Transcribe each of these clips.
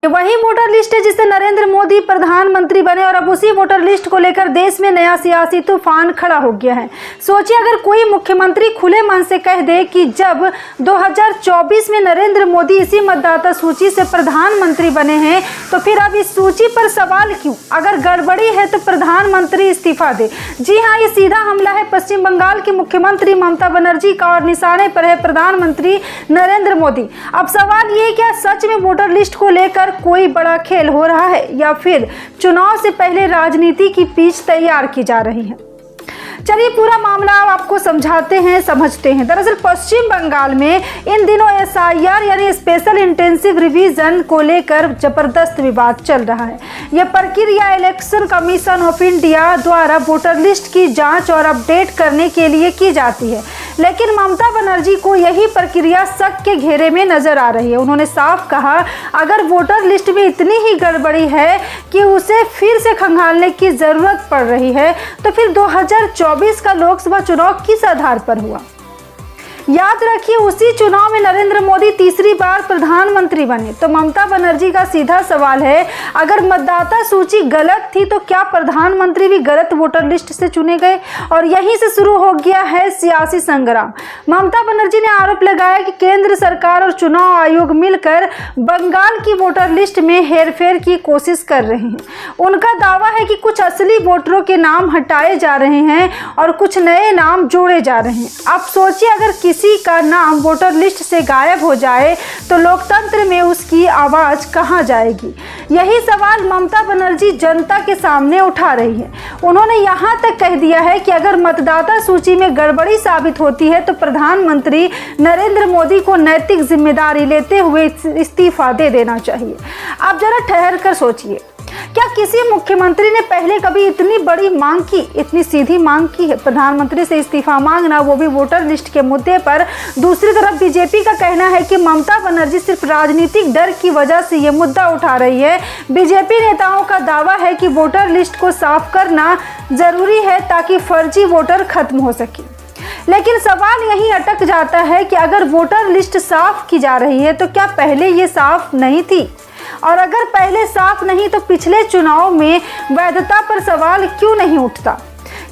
वही voter list है जिससे नरेंद्र मोदी प्रधानमंत्री बने और अब उसी वोटर लिस्ट को लेकर देश में नया सियासी तूफान खड़ा हो गया है। सोचिए अगर कोई मुख्यमंत्री खुले मन से कह दे कि जब 2024 में नरेंद्र मोदी इसी मतदाता सूची से प्रधानमंत्री बने हैं तो फिर अब इस सूची पर सवाल क्यों? अगर गड़बड़ी है तो प्रधानमंत्री इस्तीफा दे। जी हाँ, ये सीधा हमला है पश्चिम बंगाल की मुख्यमंत्री ममता बनर्जी का और निशाने पर है प्रधानमंत्री नरेंद्र मोदी। अब सवाल ये क्या सच में वोटर लिस्ट को लेकर कोई बड़ा खेल हो रहा है या फिर चुनाव से पहले राजनीति की पिच तैयार की जा रही है? चलिए पूरा मामला आपको समझाते हैं, समझते हैं। दरअसल पश्चिम बंगाल में इन दिनों SIR यानी स्पेशल इंटेंसिव रिवीजन को लेकर जबरदस्त विवाद चल रहा है। यह प्रक्रिया इलेक्शन कमीशन ऑफ इंडिया द्वारा वोटर लिस्ट की जांच और अपडेट करने के लिए की जाती है, लेकिन ममता बनर्जी को यही प्रक्रिया शक के घेरे में नजर आ रही है। उन्होंने साफ कहा अगर वोटर लिस्ट में इतनी ही गड़बड़ी है कि उसे फिर से खंगालने की जरूरत पड़ रही है तो फिर 2024 का लोकसभा चुनाव किस आधार पर हुआ? याद रखिए उसी चुनाव में नरेंद्र मोदी तीसरी बार प्रधानमंत्री बने। तो ममता बनर्जी का सीधा सवाल है अगर मतदाता सूची गलत थी तो क्या प्रधानमंत्री भी गलत वोटर लिस्ट से चुने गए? और यहीं से शुरू हो गया है सियासी संग्राम। ममता बनर्जी ने आरोप लगाया कि केंद्र सरकार और चुनाव आयोग मिलकर बंगाल की वोटर लिस्ट में हेरफेर की कोशिश कर रहे हैं। उनका दावा है कि कुछ असली वोटरों के नाम हटाए जा रहे हैं और कुछ नए नाम जोड़े जा रहे हैं। आप सोचिए अगर किसी का नाम वोटर लिस्ट से गायब हो जाए तो लोकतंत्र में उसकी आवाज कहां जाएगी? यही सवाल ममता बनर्जी जनता के सामने उठा रही है। उन्होंने यहां तक कह दिया है कि अगर मतदाता सूची में गड़बड़ी साबित होती है तो प्रधानमंत्री नरेंद्र मोदी को नैतिक जिम्मेदारी लेते हुए इस्तीफा दे देना चाहिए। आप जरा ठहर कर सोचिए, क्या किसी मुख्यमंत्री ने पहले कभी इतनी बड़ी मांग की, इतनी सीधी मांग की है? प्रधानमंत्री से इस्तीफा मांगना, वो भी वोटर लिस्ट के मुद्दे पर। दूसरी तरफ बीजेपी का कहना है कि ममता बनर्जी सिर्फ राजनीतिक डर की वजह से ये मुद्दा उठा रही है। बीजेपी नेताओं का दावा है कि वोटर लिस्ट को साफ करना जरूरी है ताकि फर्जी वोटर खत्म हो सके। लेकिन सवाल यहीं अटक जाता है कि अगर वोटर लिस्ट साफ की जा रही है तो क्या पहले ये साफ नहीं थी? और अगर पहले साफ नहीं तो पिछले चुनाव में वैधता पर सवाल क्यों नहीं उठता?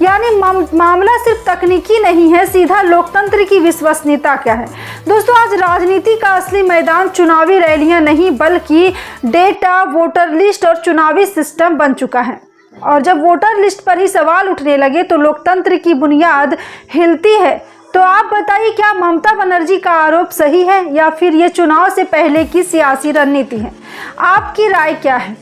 यानी मामला सिर्फ तकनीकी नहीं है, सीधा लोकतंत्र की विश्वसनीयता क्या है? दोस्तों आज राजनीति का असली मैदान चुनावी रैलियां नहीं बल्कि डेटा, वोटर लिस्ट और चुनावी सिस्टम बन चुका है। और जब वोटर लिस्ट पर ही सवाल उठने लगे तो लोकतंत्र की बुनियाद हिलती है। तो आप बताइए क्या ममता बनर्जी का आरोप सही है या फिर ये चुनाव से पहले की सियासी रणनीति है? आपकी राय क्या है?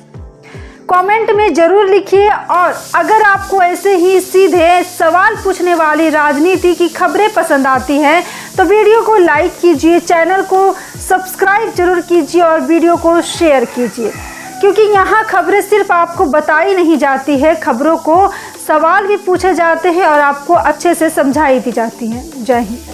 कमेंट में जरूर लिखिए। और अगर आपको ऐसे ही सीधे सवाल पूछने वाली राजनीति की खबरें पसंद आती हैं तो वीडियो को लाइक कीजिए, चैनल को सब्सक्राइब जरूर कीजिए और वीडियो को शेयर कीजिए, क्योंकि यहाँ खबरें सिर्फ आपको बताई नहीं जाती है, खबरों को सवाल भी पूछे जाते हैं और आपको अच्छे से समझाई भी जाती हैं। जय हिंद।